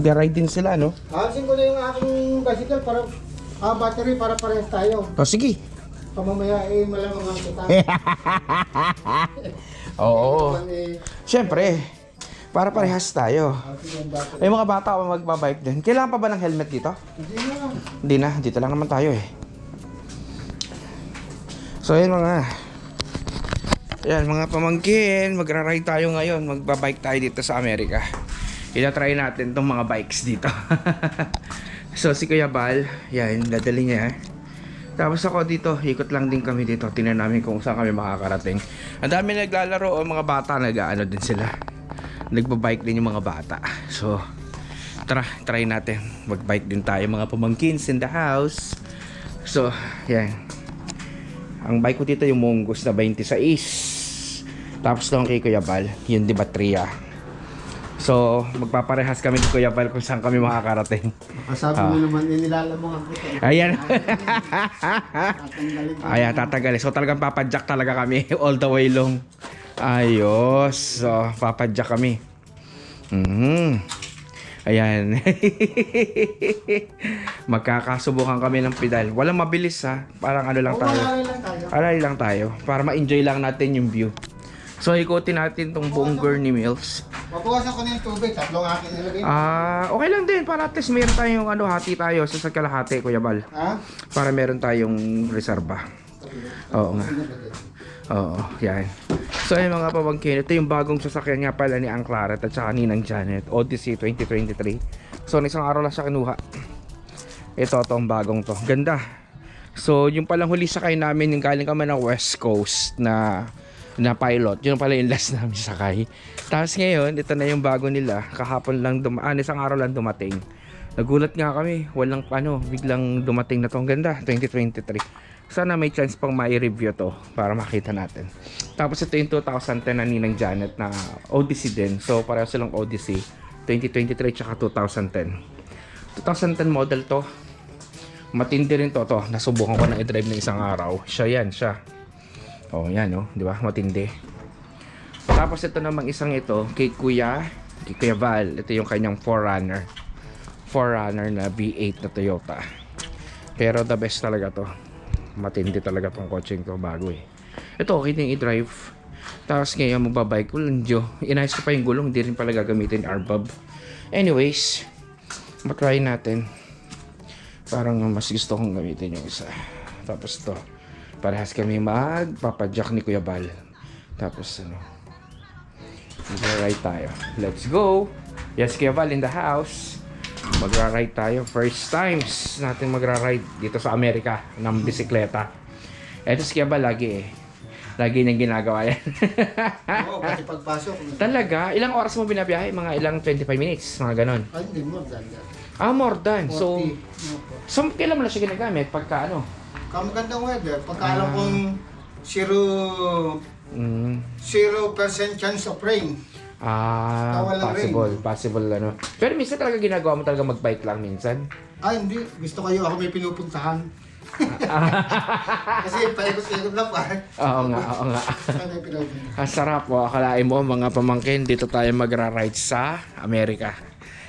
Nag-ride din sila, no? Hawasin ko na yung aking bicycle para battery para parehas tayo. O, sige. Pamamaya malamang ang kita. Oo. Eh, Siyempre, para parehas tayo. Ay, mga bata ako magbabike din. Kailangan pa ba ng helmet dito? Hindi na. Hindi na, dito lang naman tayo eh. So yun mga pamangkin, magra-ride tayo ngayon, magbabike tayo dito sa Amerika. Ina-try natin tong mga bikes dito. So si Kuya Bal, yan, dadali niya. Tapos ako dito, ikot lang din kami dito. Tingnan namin kung saan kami makakarating. Ang dami naglalaro, o mga bata, nag-ano din sila. Nagbabike din yung mga bata. So, try natin. Magbike din tayo mga pamangkins in the house. So, yan. Ang bike ko dito yung Mongoose na 26. Tapos lang kay Kuya Bal, yung di Batria. So, magpaparehas kami ni Kuya Bal kung saan kami makakarating. Kasabi mo naman, nilalamangan ko. Ayan. Tatanggalin ko. Ayan, tatagal. So, talagang papadyak talaga kami all the way long. Ayos. So, papadyak kami. Ayan. Magkakasubukan kami ng pedal. Walang mabilis ha. Parang ano lang tayo. Alay lang tayo. Para ma-enjoy lang natin yung view. So, ikutin natin tong buong Gurney Mills. Mabawasan ko na yung tubig. Tatlong akin nilagay. Okay lang din. Para at least meron tayong hati tayo sa kalahati, Kuya Bal. Ha? Para meron tayong reserba. Oo nga. Oo, yan. So ayun mga pamangkin, ito yung bagong sasakyan nga pala ni Ang Claret at saka ni Nang Janet, Odyssey 2023. So isang araw lang siya kinuha. Ito tong bagong to. Ganda. So yung palang huli sakay namin, yung galing kami ng West Coast na pilot. Yun pala yung last namin sakay. Tapos ngayon, ito na yung bago nila. Kahapon lang isang araw lang dumating. Nagulat nga kami, walang biglang dumating na to. Ang ganda, 2023. Sana may chance pang mai-review to para makita natin. Tapos ito yung 2010 na Ninang Janet na Odyssey din. So pareho silang Odyssey 2023 tsaka 2010. 2010 model to. Matindi rin to. Nasubukan ko na i-drive ng isang araw. Siya. Oh, yan oh, di ba? Matindi. Tapos ito namang isang ito kay Kuya Val. Ito yung kanyang 4Runner na V8 na Toyota. Pero the best talaga to. Matindi talaga tong coaching to, bago eh. Ito okay din i-drive. Tapos ngayon magbabike ko lang, inayos ko pa yung gulong, hindi rin pala gagamitin RBOB. Anyways, matry natin. Parang mas gusto kong gamitin yung isa. Tapos to, parehas kami magpapadyak ni Kuya Bal. Tapos magra-ride tayo. Let's go. Yes, Kuya Bal in the house. Magra-ride tayo. First times natin magra-ride dito sa Amerika ng bisikleta. Eto si Kuya Bal lagi niyang ginagawa yan. Oo, kasi pagpasok. Talaga? Ilang oras mo binabiyahe? Mga ilang 25 minutes? Mga ganon? Ay, hindi mo. More than. 40. So kailan mo na siya ginagamit? Pagka Kamagandang weather. Pagka alam kong 0% chance of rain. Possible Pero minsan talaga ginagawa mo talaga mag-bike lang minsan? Hindi. Gusto kayo ako may pinupuntahan. Kasi paikot-ikot lang pa. Oo nga. Ang sarap po. Akalain mo mga pamangkin, dito tayo magra-ride sa Amerika.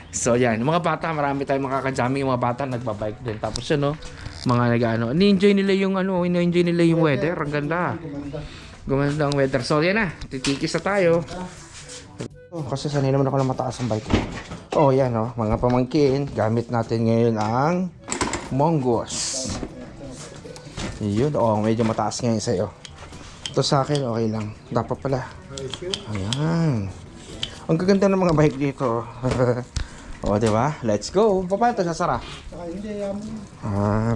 So yan, mga bata, marami tayong makakajaming. Yung mga bata nagbabike din. Tapos mga ni-enjoy nila yung ini-enjoy nila yung weather. Ang ganda. Gumanda ang weather. So yan na, titikis na tayo. Kasi sanay naman ako ng mataas ang bike. Yan mga pamangkin, gamit natin ngayon ang Mongoose. Yun, medyo mataas ngayon sa'yo. Ito sa akin, okay lang. Dapat pala. Ayan. Ang gaganda ng mga bike dito. Diba? Let's go. Paano ito sasara?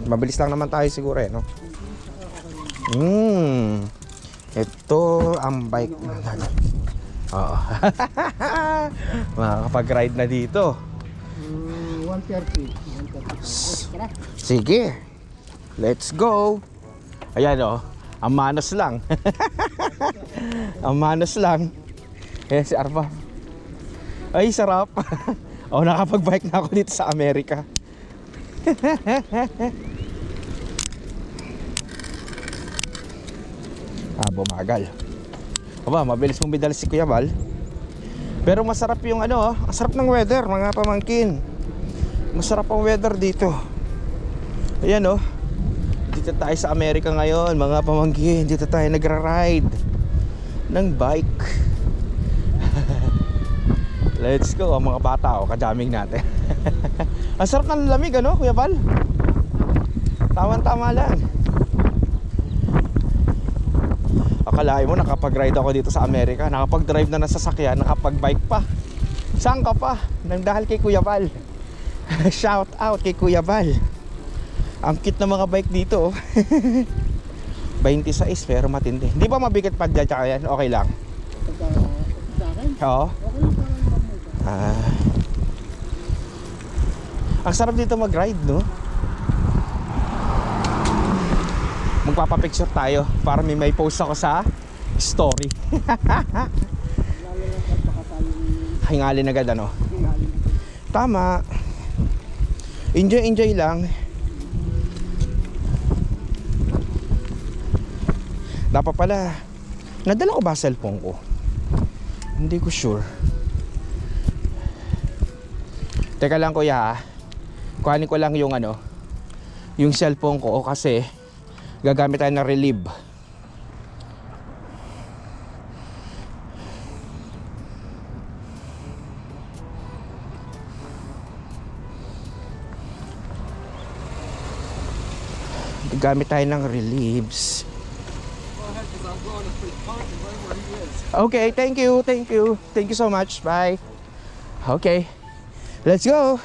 Mabilis lang naman tayo siguro no? Ito ang bike na makakapag-ride na dito. 130. Sige. Let's go. Ayan ang manos lang. Ang manos lang. Si Arpa. Ay, sarap. Nakapag-bike na ako dito sa Amerika. Bumagal. Mabilis mong bidal si Kuya Bal. Pero masarap yung ano, ang sarap ng weather mga pamangkin. Masarap ang weather dito. Ayan oh. Dito tayo sa Amerika ngayon mga pamangkin. Dito tayo nagra-ride ng bike. Let's go mga bata oh, kajaming natin. Ang sarap ng lamig ano Kuya Val? Tama-tama lang. Akalain mo nakapag-ride ako dito sa Amerika, nakapag-drive na ng sasakyan, nakapag-bike pa. Saan ka pa? Nang dahil kay Kuya Val. Shout out kay Kuya Val. Ang cute na mga bike dito. 26 pero matindi. Hindi ba mabigat pa dyan tsaka yan? Okay lang. Oo. Ang sarap dito mag-ride no? Magpapapicture tayo para may post ako sa story. Hingalin agad ano? Tama. Enjoy lang. Dapat pala nadala ko ba cellphone ko? Hindi ko sure. Teka lang kuya ha. Kuhanin ko lang yung ano, yung cellphone ko kasi gagamit tayo ng relieve. Gagamit tayo ng relieves. Okay, thank you. Thank you so much. Bye. Okay. Let's go.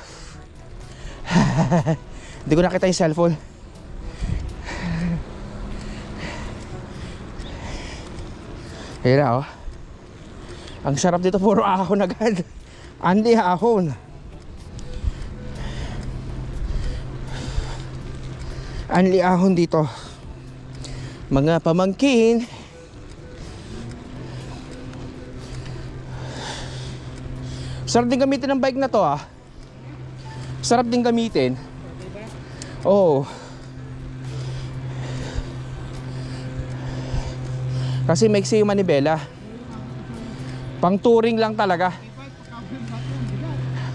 Hindi ko nakita yung cellphone. Ayan na oh. Ang sarap dito, puro ahon agad. Andi ahon. Anli ahon dito. Mga pamangkin. Sarap din gamitin ng bike na to ah. Sarap din gamitin. Oo. Kasi maiksi yung manibela. Pang touring lang talaga.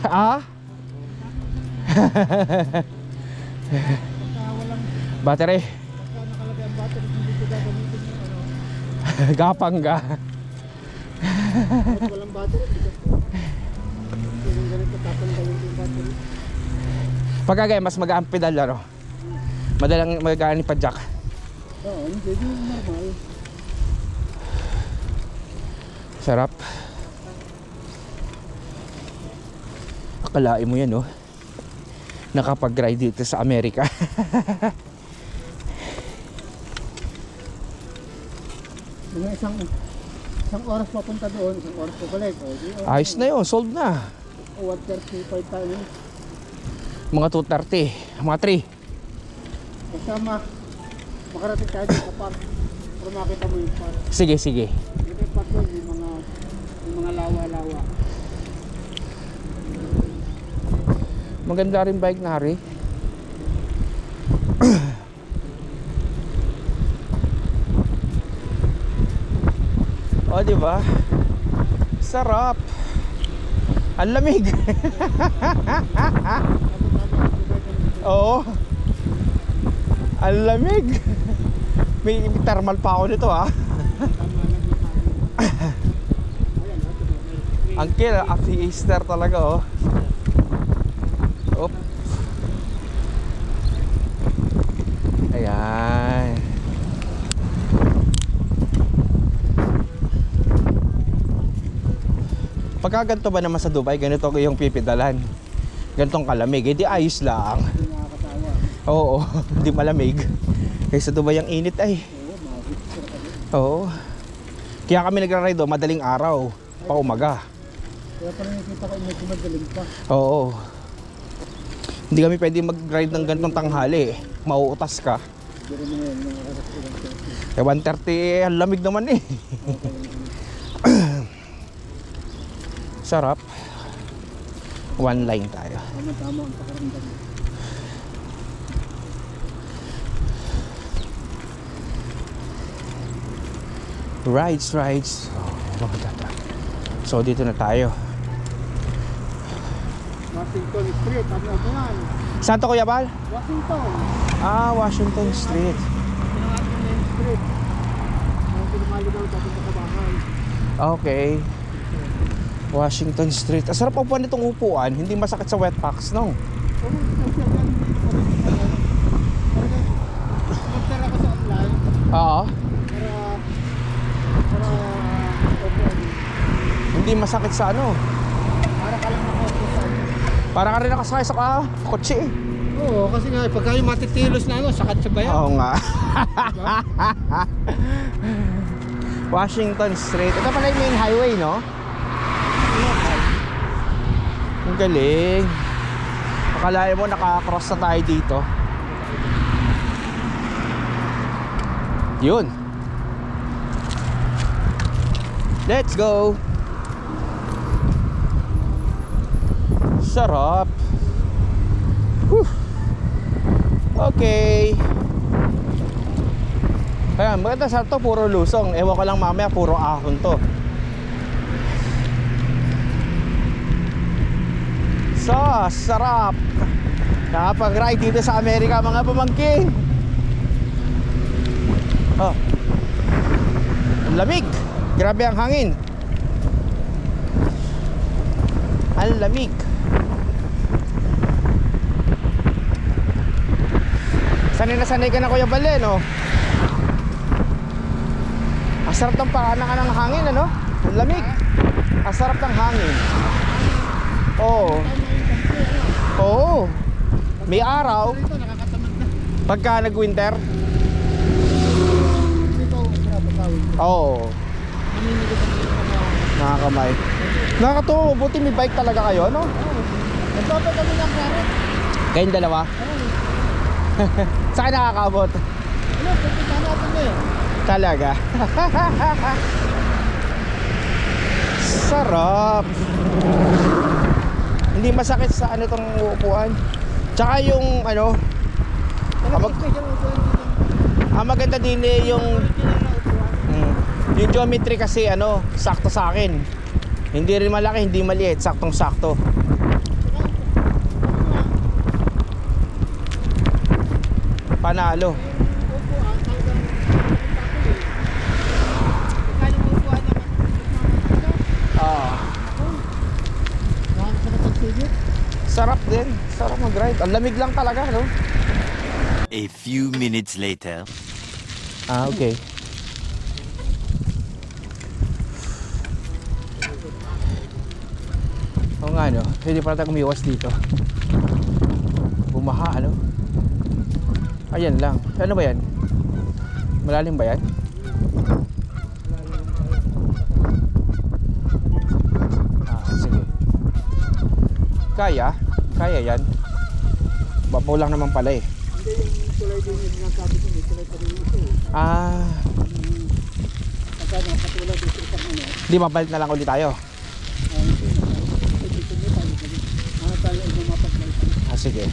Ah? Battery. Gapang ga. Walang battery. Yung ganito tatanggalin yung battery. Pagkagaya mas magaan pedal ano. Madalang magaan pa jack. Oo, hindi normal. Sarap. Akalain mo yan oh. Nakapag-ride dito sa Amerika. Mga isang oras papunta doon, isang oras pabalik. Ayos na yun, solved na. 1:35 tayo. Mga 2:30, mga 3. Basta makarating tayo sa park. Para makita mo yung park. Sige. Yung park doon, yung mga lawa-lawa. Maganda rin bike na Hari. O diba? Sarap. Ang lamig. Oo. Ang lamig. May thermal pa ako nito ah. Ang kill, after talaga oh. Op. Ayan. Pagka ganito ba naman sa Dubai, ganito yung pipidalan. Ganitong kalamig, hindi ayos lang. Hindi nakakatawa. Oo, hindi malamig. Kasi sa Dubai ang init ay. Oo. Kaya kami nagra-ride do, madaling araw, pa umaga. Kaya parang nakita ko medyo madaling pa. Oo. Hindi kami pwede mag-ride ng ganitong tanghali. Mauutas ka. Hindi rin ngayon, yung oras 1:30, ang lamig naman eh. Sarap. One line tayo. Tama ang pakaramdam. Rides. Oh, maganda. So dito na tayo. Washington Street. Ano ba yan? Saan to, Kuya Bal? Washington. Ah, Washington Street. Pinangalan Main Street. Ang pinamaligaw dati sa bahay. Okay. Washington Street. Ang sarap upuan nitong upuan. Hindi masakit sa wet packs, no? Magtara ka sa online Oo. para open. Hindi masakit sa ano. Para ka lang nakaupo sa ano. Para ka rin nakasakay sa kotse eh. Oo, kasi nga pagka yung matitilos na ano, sakat sa bayan. Oo nga. Diba? Washington Street. Ito pala yung main highway, no? Ang galing. Akalain mo nakakross na tayo dito. Yun. Let's go. Sarap. Whew. Okay. Ayan, maganda sa to, puro lusong. Ewan ko lang mamaya, puro ahon to. So, sarap. Nakapag-ride dito sa Amerika, mga pamangkin. Oh. Ang lamig. Grabe ang hangin. Ang lamig. Sanay na sanay ka na, Kuya Bale, no? Ang sarap ng pakanaan ng hangin, ano? Ang lamig. Ang sarap ng hangin. Oo. Oo. May araw. Ito nakakatamad na. Pagka nag-winter. Ito pinapatawid. Oo. Namimigay ka ng mga. Nakakamay. Nakakatuwa. Buti may bike talaga kayo, no? Nagpapa kami ng klaro. Kayong dalawa. Saan nakakabot? Ano, pupunta natin na yun. Talaga. Sarap. Hindi masakit sa ano tong upuan. Tsaka yung ano, ang maganda din eh yung yung geometry kasi ano, sakto sa akin. Hindi rin malaki, hindi maliit, saktong sakto. Panalo. Sarap din. Sarap mag-ride. Ang lamig lang talaga, no? A few minutes later. Ah, okay. Oo nga, no? Hindi pala tayo umiwas dito. Bumaha, ano? Ayan lang. Ano ba yan? Malalim ba yan? Ah, sige. Kaya? Kaya yan? Babaw lang naman pala eh. Hindi yung tulay din yung sinasabi ko, may tulay pa rin ito. Ah, Pagka nakatulad dito sa ano, di mabalik na lang ulit tayo. tayo ay mapagmalitan. Ah, sige.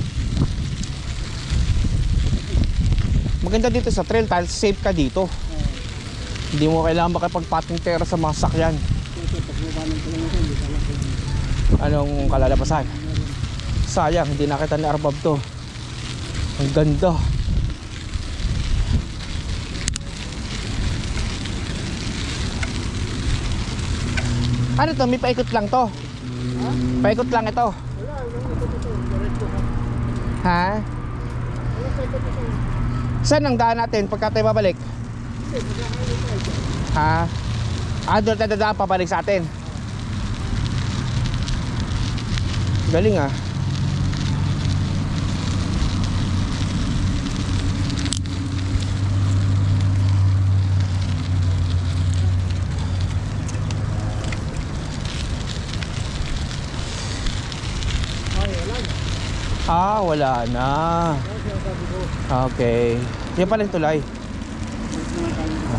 Maganda dito sa trail, dahil safe ka dito. Hindi mo kailangan makipagpating tera sa mga sakyan. Kasi pagbaba ng tulay ito, hindi pala kung Anong kalalabasan? Sayang, hindi nakita ni Arbab to. Ang ganda. Ano to? May paikot lang to? Paikot lang ito? wala, walang ito dito, diretso ka. Ha? Wala sa ito dito. Saan ang daan natin pagka tayo babalik? Hindi, magkakain tayo. Ha? Ah, doon tayo dadaan pabalik sa atin. Galing ah. Ah, wala na. Okay. Yan pala yung tulay.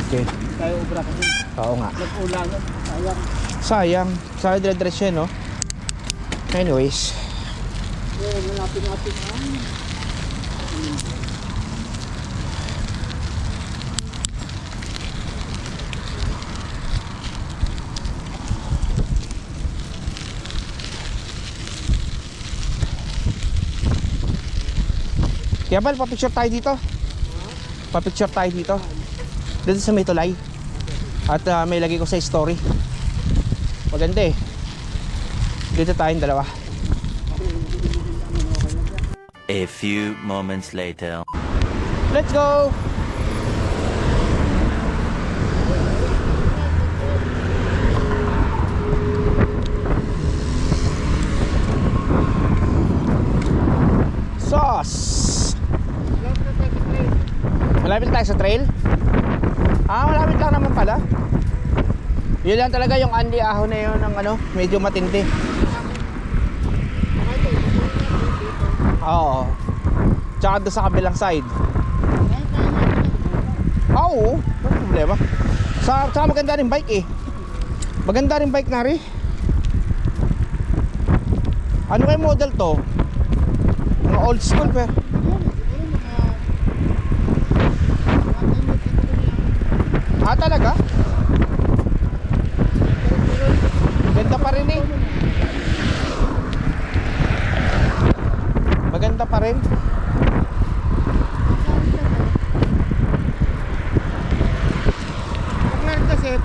Okay. Tayo ubra kasi. Oo nga. Nag-ulangan. Sayang. Sayang. Sayang dire-diretso yun, no? Anyways. Malapit natin ang Kaya Bal, papicture tayo dito. Papicture tayo dito. Dito sa may tulay. At may lagay ko sa story. Maganda eh. Dito tayong dalawa. A few moments later. Let's go! Sauce! Malapit tayo sa trail? Malapit lang naman pala. Yun lang talaga yung Andy Ahon na yun ng ano, medyo matindi. Oo. Tsaka doon sa kabilang side. Oo, walang problema. Tsaka maganda rin bike eh. Maganda rin bike na rin. Ano kayo model to? Mga old school pero. Talaga? Ganda pa rin eh. Maganda pa rin. Paglarin kasi,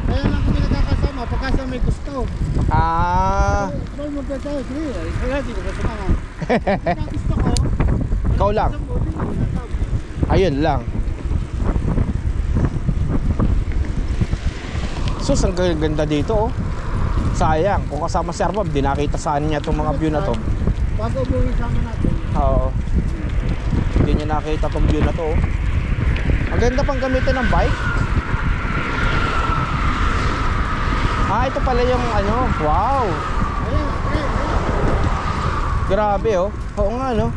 kaya lang kami nagkakasama pagkasa may gusto. Bal magkaya tayo, sige. Kaya di ko kasama. Pagka gusto ko, Ikaw lang. Ayun lang. Sus, ang ganda dito oh. Sayang, kung kasama si Arbob, di nakita saan niya itong mga view na to. Bago umuwi sama natin. Oo. Hindi niya nakita itong view na to oh. Ang ganda pang gamitin ng bike. Ito pala yung ano, wow. Grabe oh. Oo nga no.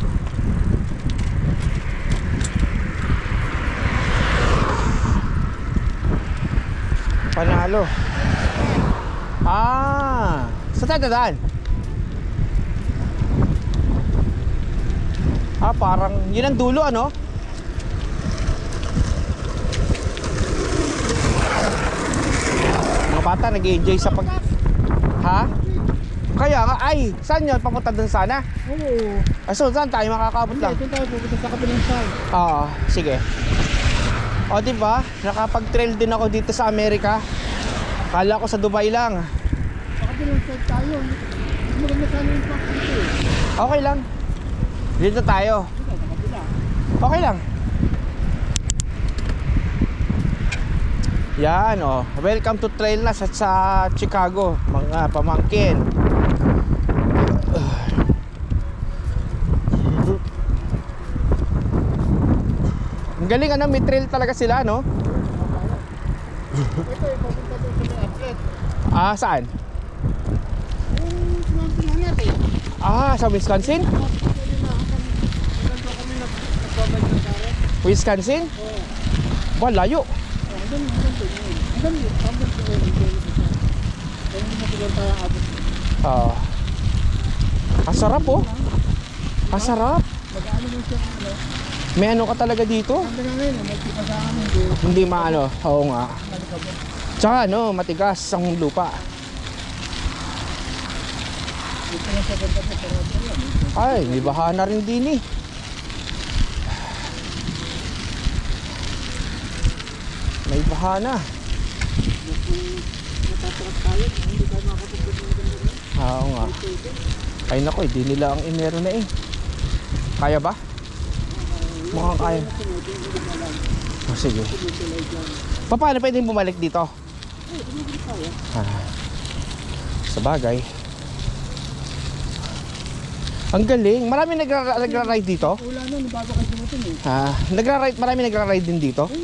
Panalo. Sa tadadaan. Parang yun ang dulo ano? Mga bata nag-enjoy sa pag... Ha? Kaya nga, saan yun? Papunta dun sana? Oo. So saan tayo makakabot lang? Ito tayo pupunta sa kabilang side. Sige. O diba, nakapag-trail din ako dito sa Amerika. Kala ko sa Dubai lang. Sa kabilang side tayo. Maganda sana yung park dito. Okay lang. Dito tayo. Sa kabila. Okay lang. Yan oh. Welcome to Trail na sa Chicago, mga pamangkin. Ang galing ano, may trail talaga sila no? Ito ay papunta doon sa may outlet. Saan? Yung sinampingan natin. Sa Wisconsin? Ganito kami nagbabay ng kare. Wisconsin? Oo. Ba, layo. Hanggang hindi na siguro tayo abot. Ang sarap oh. Ang sarap. Mag-ano mo siya ano? May ano ka talaga dito? Sabi nga ngayon, magkipasama Hindi maano. Oo nga. malikabot. Tsaka ano, matigas ang lupa. Dito na sa banda po para ito yan. Ay, may baha na rin din eh. May baha na. Natatrack tayo, hindi tayo makapunta ng maganda rin. Oo nga. Ay nako, hindi nila ang inero na eh. Kaya ba? Mukhang kaya. Sige. Paano pwedeng bumalik dito? Sa bagay. Ang galing. Marami nagra-ride dito? Wala na, bago kayo dumating eh. Marami nagra-ride din dito? Oo.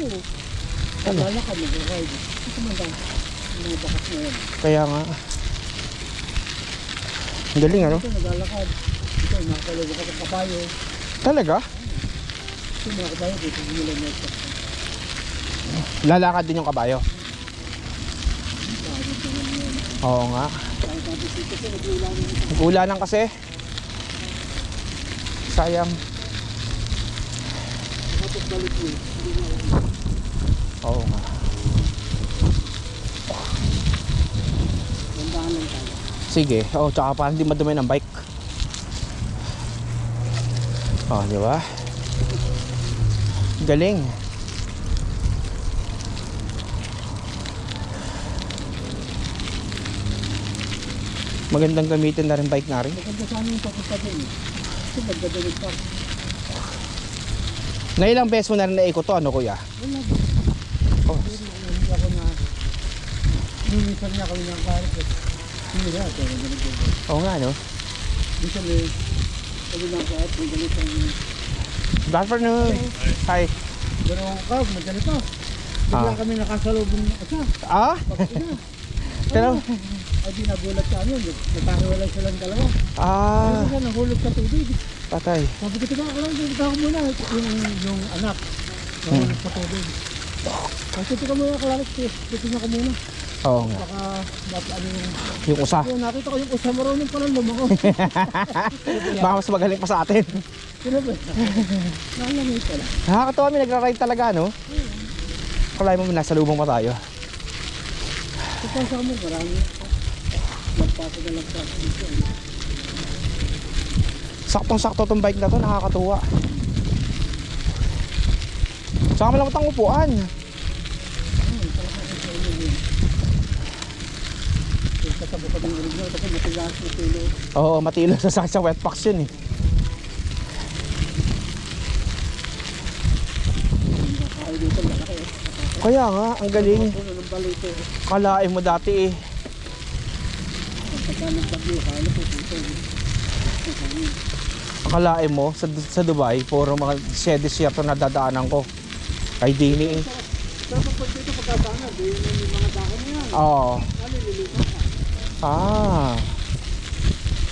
Naglalakad, nag-ride. Ito man lang. Mga bakas na yan. Kaya nga. Ang galing ano? Ito naglalakad. Ito, nakakalago ka sa kabayo. Talaga? Ito mga kabayo, dito nila na ito. Lalakad din yung kabayo. Oo nga. Nag-ulanan kasi. Sayang. Tapos balik mo. Oo nga. Bandahan lang tayo. Sige. Tsaka parang hindi madumi ng bike. Oh, di ba? Galing. Magandang gamitin na rin bike na rin. Maganda sa amin yung papunta din. Ito magdadalig pa. Na ilang beses mo na rin naikot to, ano kuya? Wala. Oh. Hindi ako na... Ninisan niya kami ng karit. Hindi na. Oo nga, no? Minsan eh. Sabi ng karit. May ganito ang... Good afternoon. Hi. Pero ka, magganito. Biglang kami nakasalubong ng isa. Ah? Pagkina. Pero, Ay di nagulat sa amin. Nagkakahiwalay silang dalawa. ah, Ayun na, nahulog sa tubig. patay. Sabi ko, teka ako muna. Yung anak. Nahulog sa tubig. Kasi teka muna, kalalit. Titignan ko muna. Oo nga. Baka, ano yung... Yung usa. Ayun, nakita ko yung usa marunong pala lumako. Baka mas magaling pa sa atin. Sino ba? Nakalangay pala. Nakakatawa, may nagra-ride talaga, no? Kalay mo, nasa lubong pa tayo. Ito sa amin, marami. Magpasa na lang sa dito. Saktong-sakto tong bike na to, nakakatuwa. Saka malamot ang upuan. Kasabo ka ng original kasi matigas na tulo. Oo, matilo sa sakit sa wet box yun eh. Ay dito malaki. Kaya nga, ang galing. Puno ng balito. Kalain mo dati eh. Pagkakamit bagyo, kala po dito. Akalain mo sa Dubai, puro mga desierto na dadaanan ko. Kay Dini eh. Dapat pag dito pagkasana, di yun yung mga dako na yan. Oo. Kali lilipat ka. Ah.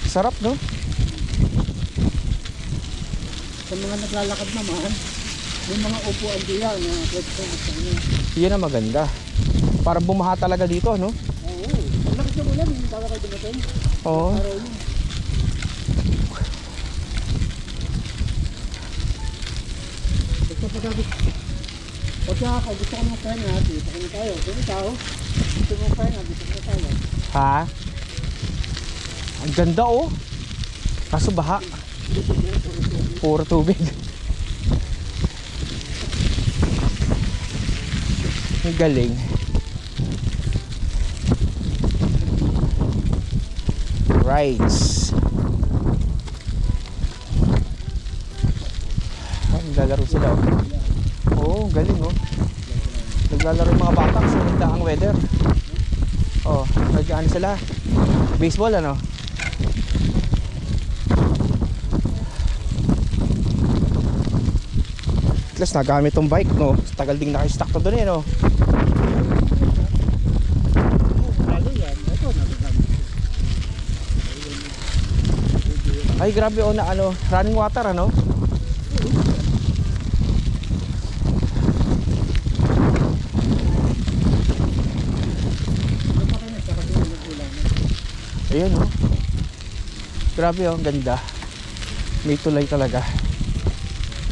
Sarap, no? Sa mga naglalakad naman, may mga upuan diyan na pwede ko gusto nyo. Yan ang maganda. Parang bumaha talaga dito, no? Oo. Ang lakas ng ulan, hindi tawa kayo dumating. Oo. Araw yun. Gusto pa sabi, pagka ako gusto ko ng pahinga, dito ko na tayo. Kung ikaw, gusto mo pahinga, dito ko na tayo. Ha? Ang ganda, oh. Kaso baha. Puro tubig. Ang galing. Rides. Naglalaro sila, oh. Oo, galing, oh. Naglalaro yung mga bata kasi maganda ang weather. Oh, nag-ano sila? Baseball, ano? At least nagamit tong bike, no? Tagal ding naka-stack to doon, eh, no? Lalo yan, ito nagagamit. Ay, grabe, oh, na ano, running water, ano? Ayan, oh. Grabe, oh, ang ganda. May tulay talaga.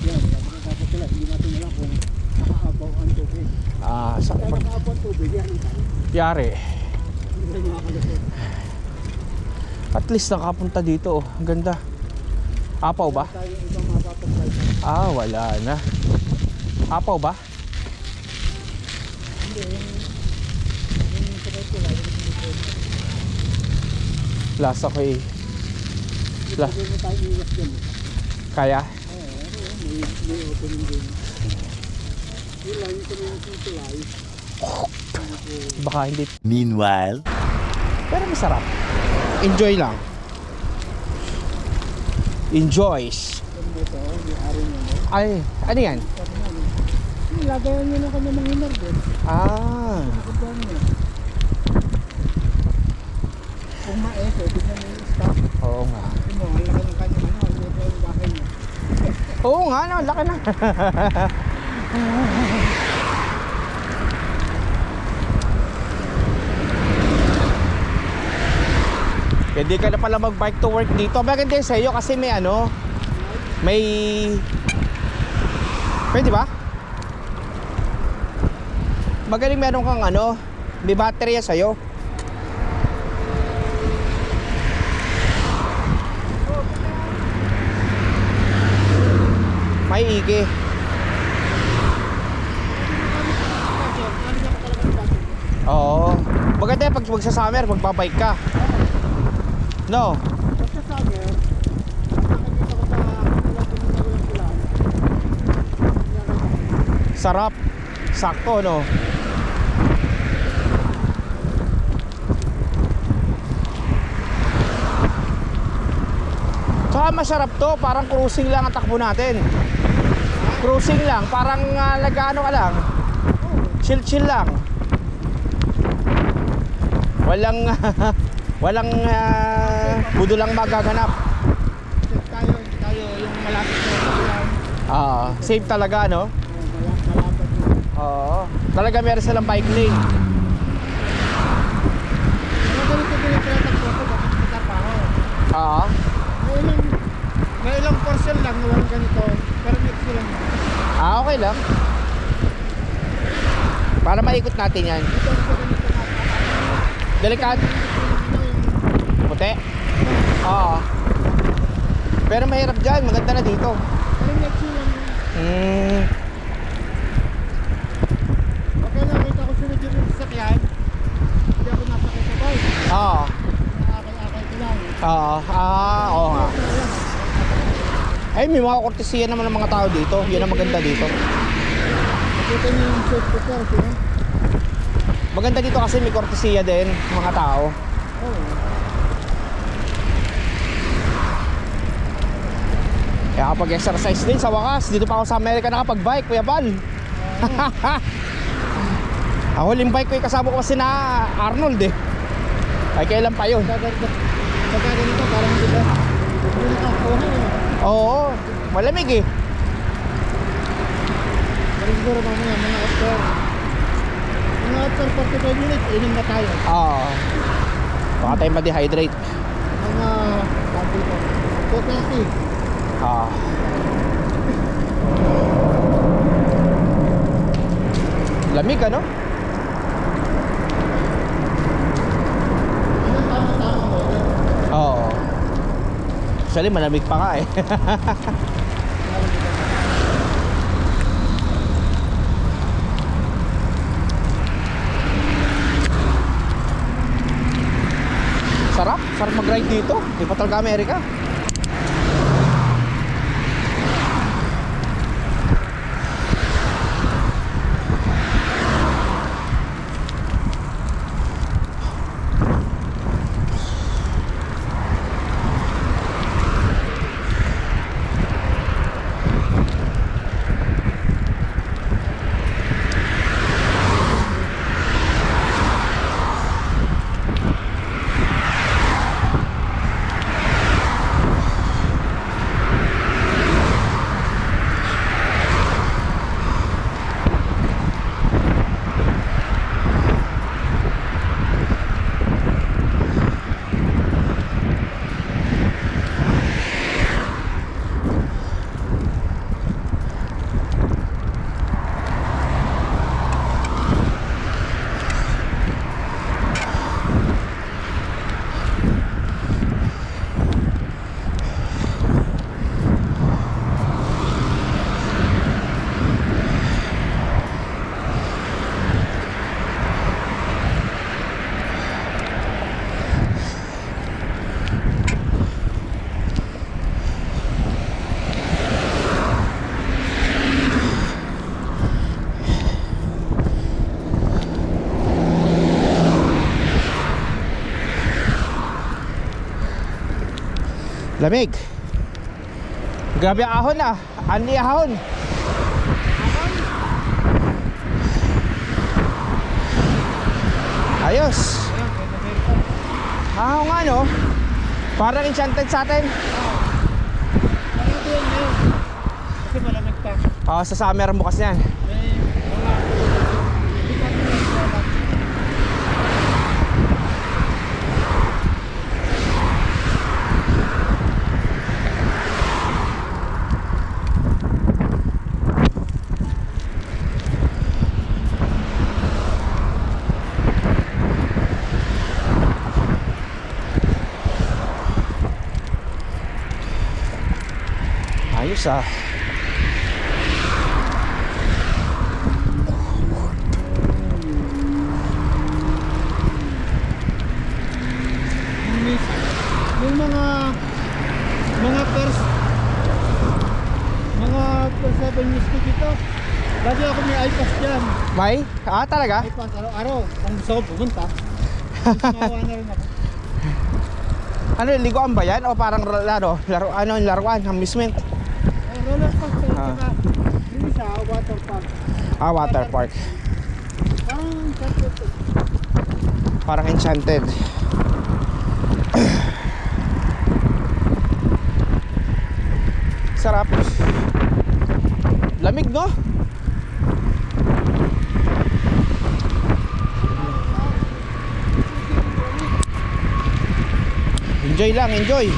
Yan, dapat sila, hindi natin alam kung nakaabaw ang tubig. Ah, sa Kaya nakaabaw ang tubig, yan, yari. hindi na makakalusot. At least nakapunta dito, oh. Ang ganda. Apaw ba? Tayo ibang mapapag-flight. Ah, wala na. Apaw ba? Hindi, yung sakay ko, Lasa ko eh. La hindi mo tayo iwas dyan. kaya? May opening din. Yun lang, yung tumingin sa tulay. Baka hindi. Meanwhile, Pero masarap. Enjoy lang. Enjoys. Ano ito, yung ari nyo mo. Ay, ano yan? Lagayan nyo na kami ng hinar din. Ah. Nakabang nyo. Kung maete, bigyan nyo yung stock. Oo nga. Ano, ang laki ng kanyang ano, ang laki ng bahay nyo. Oo nga, no, laki na. Pwede ka na pala mag-bike to work dito. Maganda sa iyo kasi may ano, may... Pwede ba? Magaling meron kang ano, may battery sa'yo. Maiigi. Oo. Maganda pag sa summer, magbabike ka. No? Basta summer, nakakita ko sa walang ulan. Sarap. Sakto, no? Tsaka masarap to, parang cruising lang ang takbo natin. Cruising lang, parang nag-ano ka lang. Chill lang. Walang walang budo lang magaganap. Tayo yung malapit na ulan. Safe talaga, no? Malapit na. Oo. Talaga meron silang bike lane. Ano ganito din yung tinatakbo ko bakit magkatrabaho? Oo. May ilang portion lang na walang ganito. Pero mix lang. Okay lang. Para maikot natin yan. Ito ang ganito na. Delikado. Puti. Oo. Pero mahirap dyan. Maganda na dito. Pero mix lang. Okay lang, kita ko sunod yung sasakyan. Hindi ako nasakay sa bike. Oo. Nakakay-akay ko lang. Oo nga. Ay, may mga kortesiya naman ng mga tao dito. Yan ang maganda dito. Nakita niyo yung safety car, sino? Maganda dito kasi may kortesiya din mga tao. Oo. Kaya kapag exercise din sa wakas, dito pa ako sa Amerika nakapag-bike, Kuya Bal. Ang huling bike ko yung kasama ko kasi na Arnold eh. Ay kailan pa yun? Pagka ganito, parang hindi ba? Hindi nakakuha eh. Oo, malamig eh. Pero siguro mamaya, mga after 45 minutes, inom na tayo. Oo. Baka tayo ma-dehydrate. Mga sabi ko, 2:30. Oo. Lamig ano? Ano tama-tama mo? Oo. Actually malamig pa nga eh. Sarap mag-ride dito. Di pa talaga Amerika. Lamig. Grabe ang ahon ah. Ani ahon. Ayos. Ah, nga no. Parang enchanted sa atin. Parang ito yun ngayon. Kasi malamig pa. Sa summer bukas yan. May mga... Hindi pa ito nagsiwala. Ayos ah. wala pa yung misto dito. Lagi ako may iPass dyan. May? Talaga? iPass araw-araw. Kung gusto ko pumunta. Sumawa na rin ako. Ano, liguan ba yan? O parang laruan, amusement? Roller coaster. Ah. Saka, yun isa, water park. Water park. Parang enchanted. Sarap. Lamig, no? Enjoy lang, enjoy.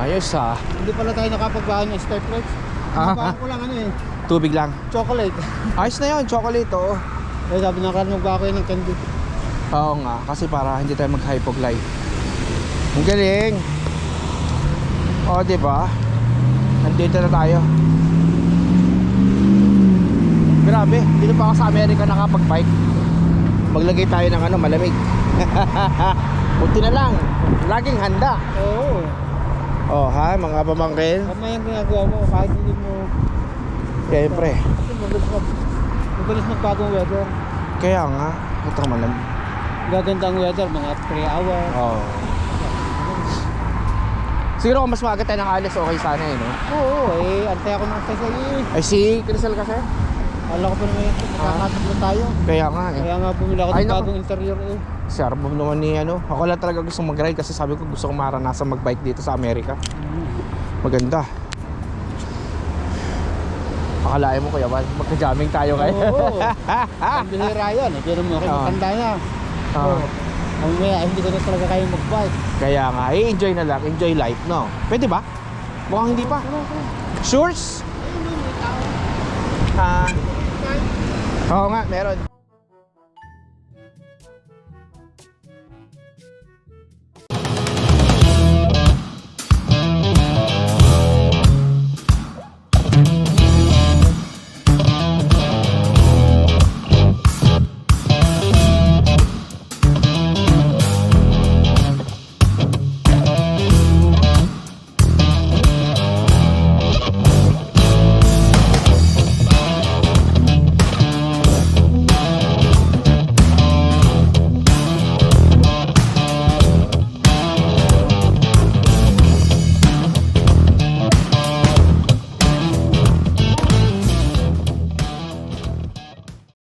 Ayos Hindi pala tayo nakapagbahan ng Starflex. Nabahan ko lang Tubig lang. chocolate. Ayos na yun, chocolate, oo. Eh sabi na karon magbahan ko ng candy. Oo nga, kasi para hindi tayo mag-hypoglyce. Ang galing. Oo, diba? Nandito na tayo. Grabe, dito pa ako sa Amerika nakapag-bike. Maglagay tayo ng malamig. Buti na lang, laging handa. Oo. Oh, ha, mga pamangkin. Tama yung ginagawa mo kahit hindi mo... Siyempre. Kasi mabilis magbagong weather. Kaya nga, ito malamig. Gaganda ang weather, mga 3 hours. Oo. Siguro kung mas maaga tayo nakalis, okay sana no? Oo, antay ako ng sa iyo. Ay, si Crystal kasi? Kala ko pa naman ito, nakakataglan tayo. Kaya nga eh. Kaya nga bumili ako Ay, ng naku. bagong interior Sarbo naman ni ako lang talaga gusto mag-ride kasi sabi ko gusto kong maranasan mag-bike dito sa Amerika. Maganda. Akalain mo Kuya Juan, magka-jamming tayo kayo. Oo. Ang bihira yun, pero mo ako matanda na. Oo. Ang hindi ko na talaga kayo mag-bike. Kaya nga, enjoy na lang, enjoy life, no? Pwede ba? Mukhang hindi pa. Sures? Oo nga, meron.